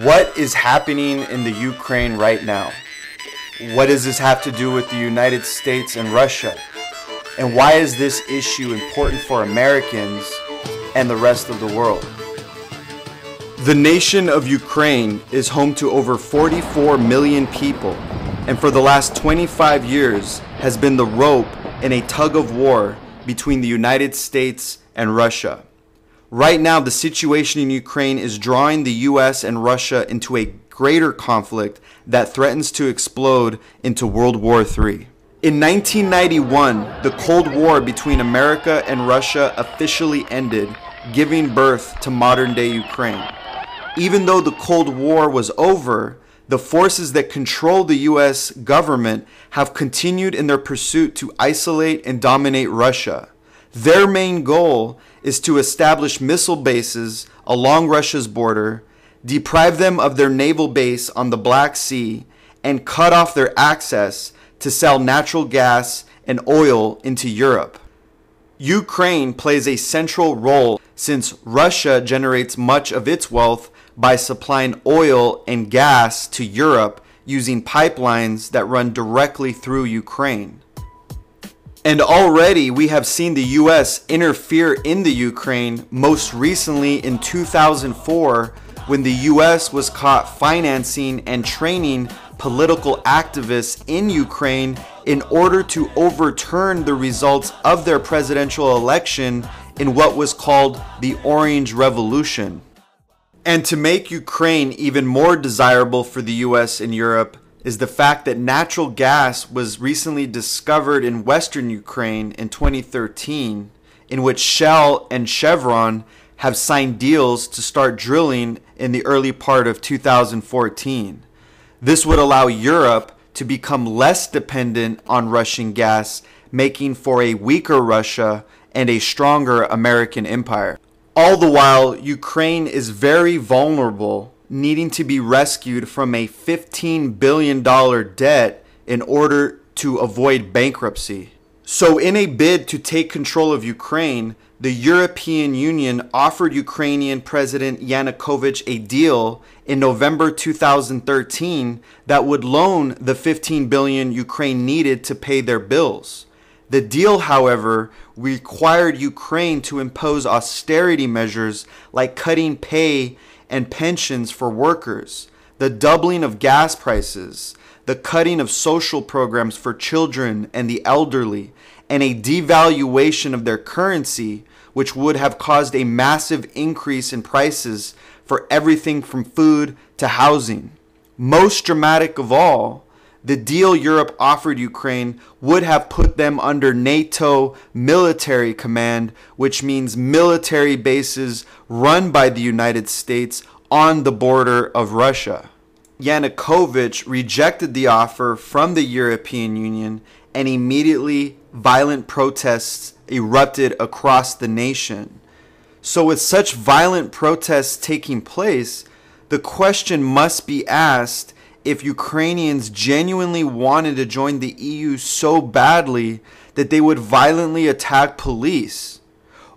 What is happening in the Ukraine right now? What does this have to do with the United States and Russia? And why is this issue important for Americans and the rest of the world? The nation of Ukraine is home to over 44 million people, and for the last 25 years has been the rope in a tug of war between the United States and Russia. Right now, the situation in Ukraine is drawing the US and Russia into a greater conflict that threatens to explode into World War III. In 1991, the Cold War between America and Russia officially ended, giving birth to modern-day Ukraine. Even though the Cold War was over, the forces that control the US government have continued in their pursuit to isolate and dominate Russia. Their main goal is to establish missile bases along Russia's border, deprive them of their naval base on the Black Sea, and cut off their access to sell natural gas and oil into Europe. Ukraine plays a central role since Russia generates much of its wealth by supplying oil and gas to Europe using pipelines that run directly through Ukraine. And already we have seen the US interfere in the Ukraine, most recently in 2004 when the US was caught financing and training political activists in Ukraine in order to overturn the results of their presidential election in what was called the Orange Revolution. And to make Ukraine even more desirable for the US and Europe is the fact that natural gas was recently discovered in western Ukraine in 2013, in which Shell and Chevron have signed deals to start drilling in the early part of 2014. This would allow Europe to become less dependent on Russian gas, making for a weaker Russia and a stronger American empire. All the while, Ukraine is very vulnerable, needing to be rescued from a $15 billion debt in order to avoid bankruptcy. So in a bid to take control of Ukraine, the European Union offered Ukrainian President Yanukovych a deal in November 2013 that would loan the $15 billion Ukraine needed to pay their bills. The deal, however, required Ukraine to impose austerity measures like cutting pay and pensions for workers, the doubling of gas prices, the cutting of social programs for children and the elderly, and a devaluation of their currency, which would have caused a massive increase in prices for everything from food to housing. Most dramatic of all, the deal Europe offered Ukraine would have put them under NATO military command, which means military bases run by the United States on the border of Russia. Yanukovych rejected the offer from the European Union, and immediately violent protests erupted across the nation. So with such violent protests taking place, the question must be asked if Ukrainians genuinely wanted to join the EU so badly that they would violently attack police?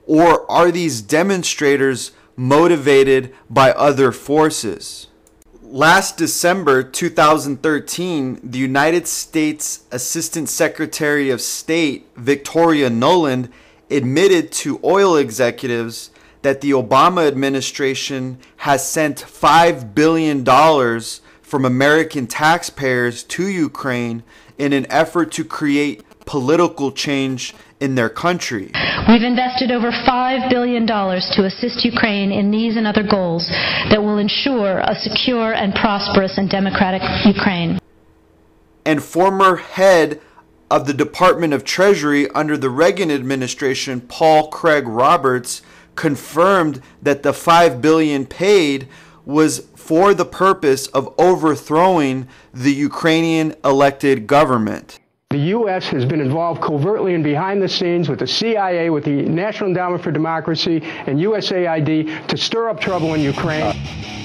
Or are these demonstrators motivated by other forces? Last December 2013, the United States Assistant Secretary of State Victoria Nuland admitted to oil executives that the Obama administration has sent $5 billion from American taxpayers to Ukraine in an effort to create political change in their country. We've invested over $5 billion to assist Ukraine in these and other goals that will ensure a secure and prosperous and democratic Ukraine. And former head of the Department of Treasury under the Reagan administration, Paul Craig Roberts, confirmed that the $5 billion paid was for the purpose of overthrowing the Ukrainian elected government. The U.S. has been involved covertly and behind the scenes with the CIA, with the National Endowment for Democracy, and USAID to stir up trouble in Ukraine.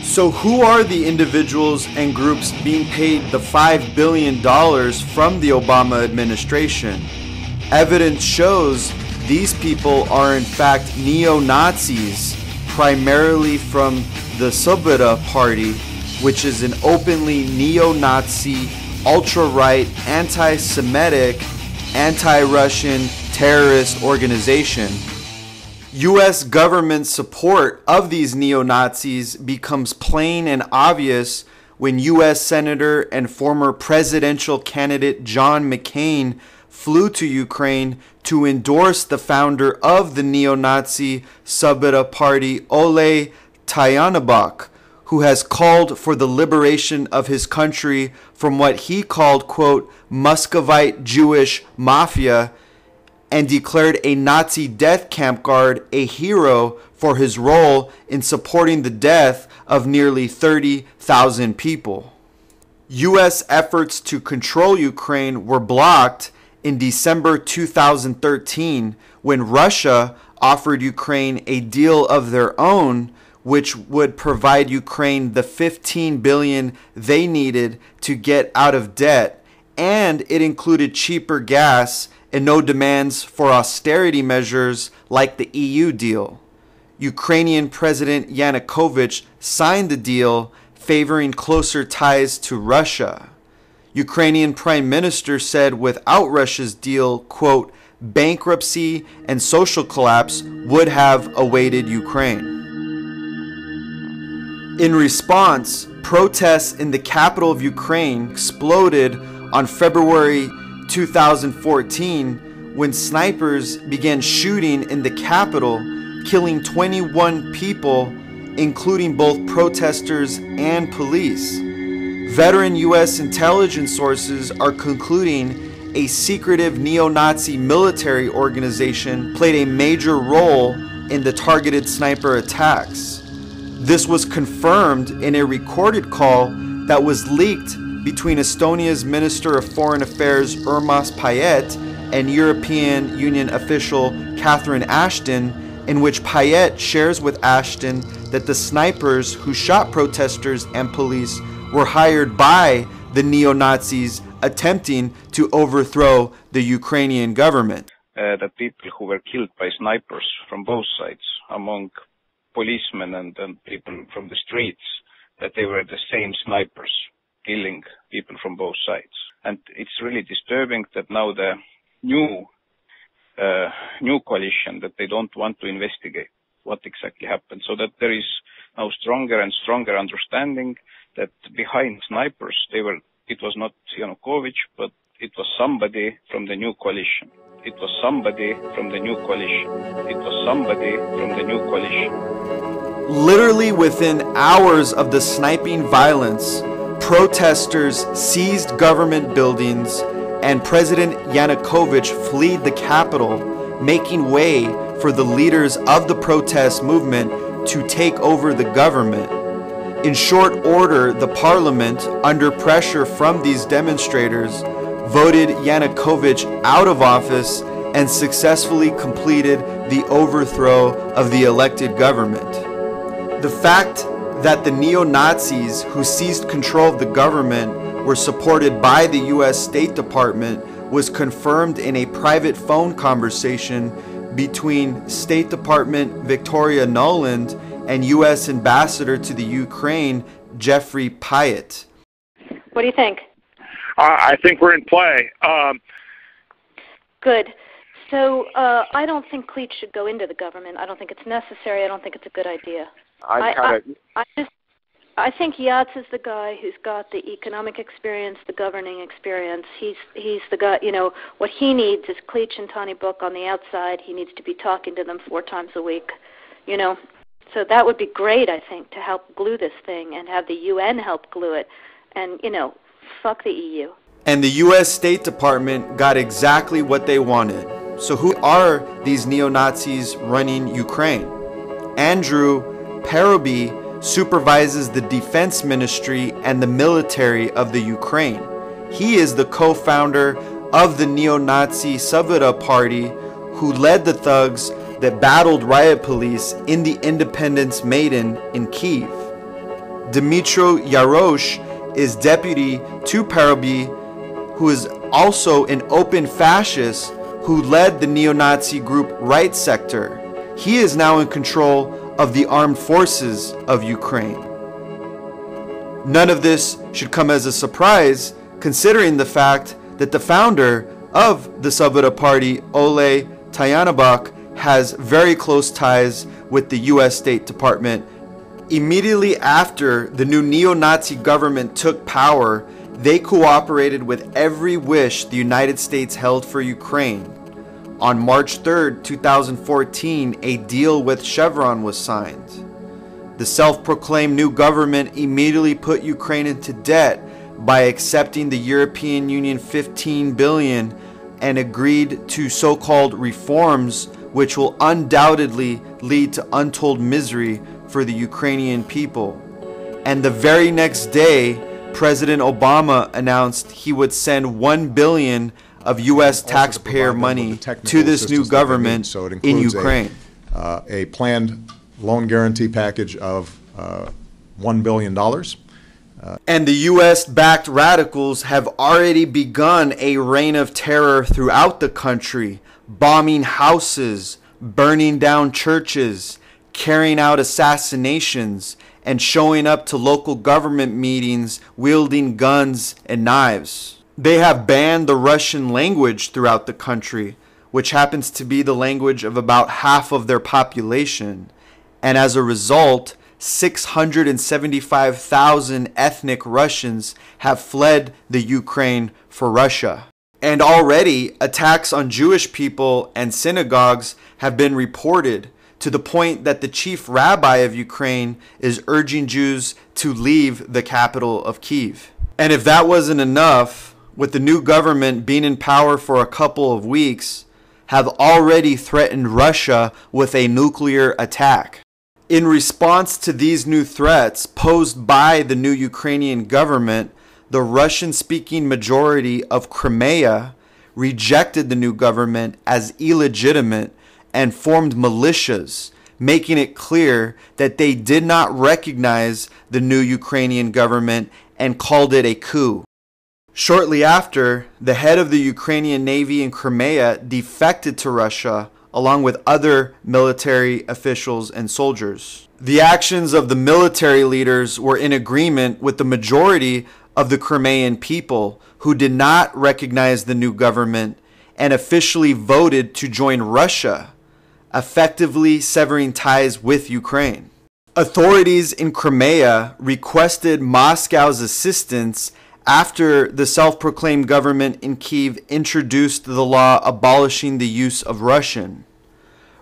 So who are the individuals and groups being paid the $5 billion from the Obama administration? Evidence shows these people are in fact neo-Nazis primarily from the Svoboda Party, which is an openly neo-Nazi, ultra-right, anti-Semitic, anti-Russian terrorist organization. U.S. government support of these neo-Nazis becomes plain and obvious when U.S. Senator and former presidential candidate John McCain flew to Ukraine to endorse the founder of the neo-Nazi Svoboda Party, Ole Tyahnybok, who has called for the liberation of his country from what he called, quote, Muscovite Jewish mafia, and declared a Nazi death camp guard a hero for his role in supporting the death of nearly 30,000 people. U.S. efforts to control Ukraine were blocked in December 2013 when Russia offered Ukraine a deal of their own, which would provide Ukraine the $15 billion they needed to get out of debt, and it included cheaper gas and no demands for austerity measures like the EU deal. Ukrainian President Yanukovych signed the deal, favoring closer ties to Russia. Ukrainian Prime Minister said without Russia's deal, quote, bankruptcy and social collapse would have awaited Ukraine. In response, protests in the capital of Ukraine exploded on February 2014 when snipers began shooting in the capital, killing 21 people, including both protesters and police. Veteran U.S. intelligence sources are concluding a secretive neo-Nazi military organization played a major role in the targeted sniper attacks. This was confirmed in a recorded call that was leaked between Estonia's Minister of Foreign Affairs Urmas Paet and European Union official Catherine Ashton, in which Paet shares with Ashton that the snipers who shot protesters and police were hired by the neo-Nazis attempting to overthrow the Ukrainian government. The people who were killed by snipers from both sides, among policemen and people from the streets, that they were the same snipers killing people from both sides. And it's really disturbing that now the new coalition, that they don't want to investigate what exactly happened, so that there is now stronger and stronger understanding that behind snipers, it was not Yanukovych, but it was somebody from the new coalition. It was somebody from the new coalition. It was somebody from the new coalition. Literally within hours of the sniping violence, protesters seized government buildings and President Yanukovych fled the capital, making way for the leaders of the protest movement to take over the government. In short order, the parliament, under pressure from these demonstrators, voted Yanukovych out of office and successfully completed the overthrow of the elected government. The fact that the neo-Nazis who seized control of the government were supported by the U.S. State Department was confirmed in a private phone conversation between State Department Victoria Nuland and U.S. Ambassador to the Ukraine, Jeffrey Pyatt. What do you think? I think we're in play. Good. So I don't think Klitsch should go into the government. I don't think it's necessary. I don't think it's a good idea. I think Yats is the guy who's got the economic experience, the governing experience. He's the guy, what he needs is Klitsch and Tyahnybok on the outside. He needs to be talking to them 4 times a week, So that would be great, I think, to help glue this thing and have the UN help glue it. And, fuck the EU. And the U.S. State Department got exactly what they wanted. So who are these neo-Nazis running Ukraine? Andrew Paroby supervises the defense ministry and the military of the Ukraine. He is the co-founder of the neo-Nazi Svoboda Party, who led the thugs that battled riot police in the Independence Maidan in Kyiv. Dmytro Yarosh is deputy to Paroby, who is also an open fascist who led the neo-Nazi group Right Sector. He is now in control of the armed forces of Ukraine. None of this should come as a surprise, considering the fact that the founder of the Svoboda Party, Ole Tyahnabok, has very close ties with the U.S. State Department. Immediately after the new neo-Nazi government took power, they cooperated with every wish the United States held for Ukraine. On March 3, 2014, a deal with Chevron was signed. The self-proclaimed new government immediately put Ukraine into debt by accepting the European Union $15 billion and agreed to so-called reforms which will undoubtedly lead to untold misery for the Ukrainian people. And the very next day, President Obama announced he would send $1 billion of U.S. taxpayer money to this new government in Ukraine. A planned loan guarantee package of $1 billion. And the U.S.-backed radicals have already begun a reign of terror throughout the country, bombing houses, burning down churches, carrying out assassinations, and showing up to local government meetings wielding guns and knives. They have banned the Russian language throughout the country, which happens to be the language of about half of their population. And as a result, 675,000 ethnic Russians have fled the Ukraine for Russia. And already, attacks on Jewish people and synagogues have been reported, to the point that the chief rabbi of Ukraine is urging Jews to leave the capital of Kyiv. And if that wasn't enough, with the new government being in power for a couple of weeks, have already threatened Russia with a nuclear attack. In response to these new threats posed by the new Ukrainian government, the Russian-speaking majority of Crimea rejected the new government as illegitimate and formed militias, making it clear that they did not recognize the new Ukrainian government and called it a coup. Shortly after, the head of the Ukrainian Navy in Crimea defected to Russia, along with other military officials and soldiers. The actions of the military leaders were in agreement with the majority of the Crimean people, who did not recognize the new government and officially voted to join Russia, effectively severing ties with Ukraine. Authorities in Crimea requested Moscow's assistance after the self-proclaimed government in Kyiv introduced the law abolishing the use of Russian.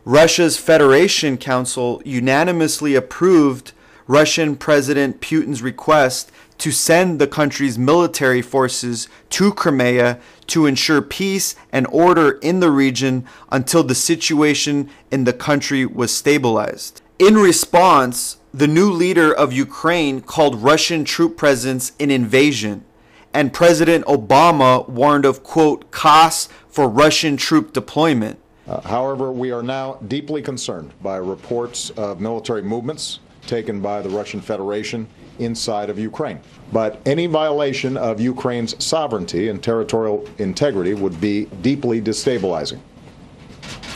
Russia's Federation Council unanimously approved Russian President Putin's request to send the country's military forces to Crimea to ensure peace and order in the region until the situation in the country was stabilized. In response, the new leader of Ukraine called Russian troop presence an invasion, and President Obama warned of, quote, costs for Russian troop deployment. However, we are now deeply concerned by reports of military movements taken by the Russian Federation inside of Ukraine. But any violation of Ukraine's sovereignty and territorial integrity would be deeply destabilizing.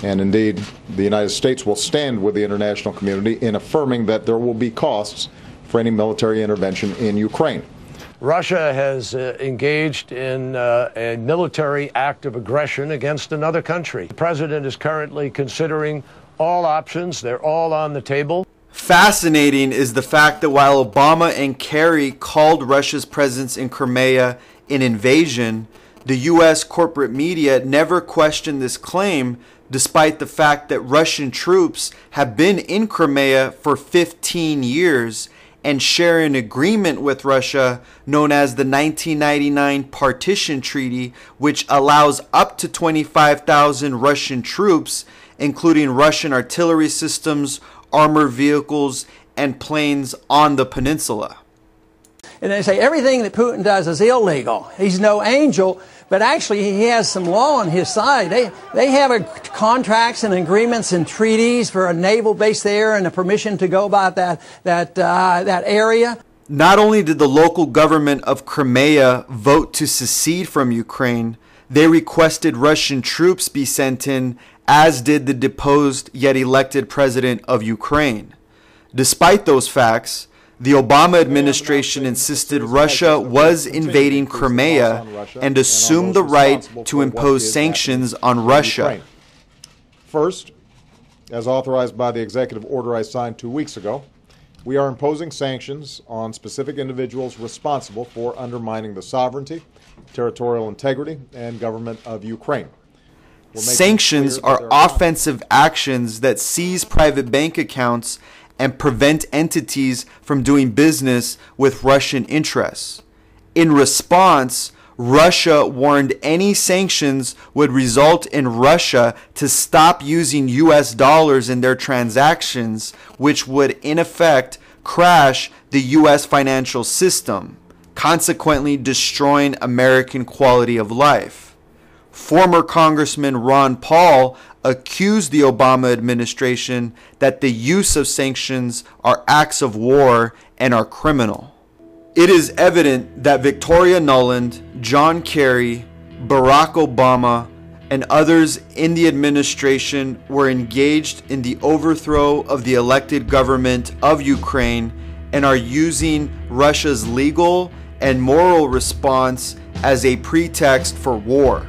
And indeed, the United States will stand with the international community in affirming that there will be costs for any military intervention in Ukraine. Russia has engaged in a military act of aggression against another country. The president is currently considering all options. They're all on the table. Fascinating is the fact that while Obama and Kerry called Russia's presence in Crimea an invasion, the U.S. corporate media never questioned this claim, despite the fact that Russian troops have been in Crimea for 15 years and share an agreement with Russia known as the 1999 Partition Treaty, which allows up to 25,000 Russian troops, including Russian artillery systems, armored vehicles, and planes on the peninsula. And they say everything that Putin does is illegal. He's no angel, but actually he has some law on his side. They have contracts and agreements and treaties for a naval base there and a permission to go about that area. Not only did the local government of Crimea vote to secede from Ukraine, they requested Russian troops be sent in, as did the deposed yet elected president of Ukraine. Despite those facts, the Obama administration insisted Russia was invading Crimea and assumed the right to impose sanctions on Russia. First, as authorized by the executive order I signed 2 weeks ago, we are imposing sanctions on specific individuals responsible for undermining the sovereignty, territorial integrity, and government of Ukraine. Sanctions are offensive actions that seize private bank accounts and prevent entities from doing business with Russian interests. In response, Russia warned any sanctions would result in Russia to stop using US dollars in their transactions, which would in effect crash the US financial system, consequently destroying American quality of life. Former Congressman Ron Paul accused the Obama administration that the use of sanctions are acts of war and are criminal. It is evident that Victoria Nuland, John Kerry, Barack Obama, and others in the administration were engaged in the overthrow of the elected government of Ukraine and are using Russia's legal and moral response as a pretext for war.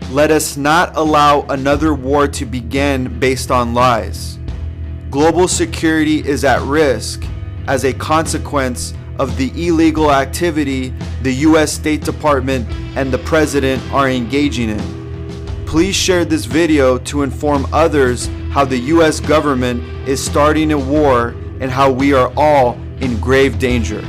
Let us not allow another war to begin based on lies. Global security is at risk as a consequence of the illegal activity the U.S. State Department and the President are engaging in. Please share this video to inform others how the U.S. government is starting a war and how we are all in grave danger.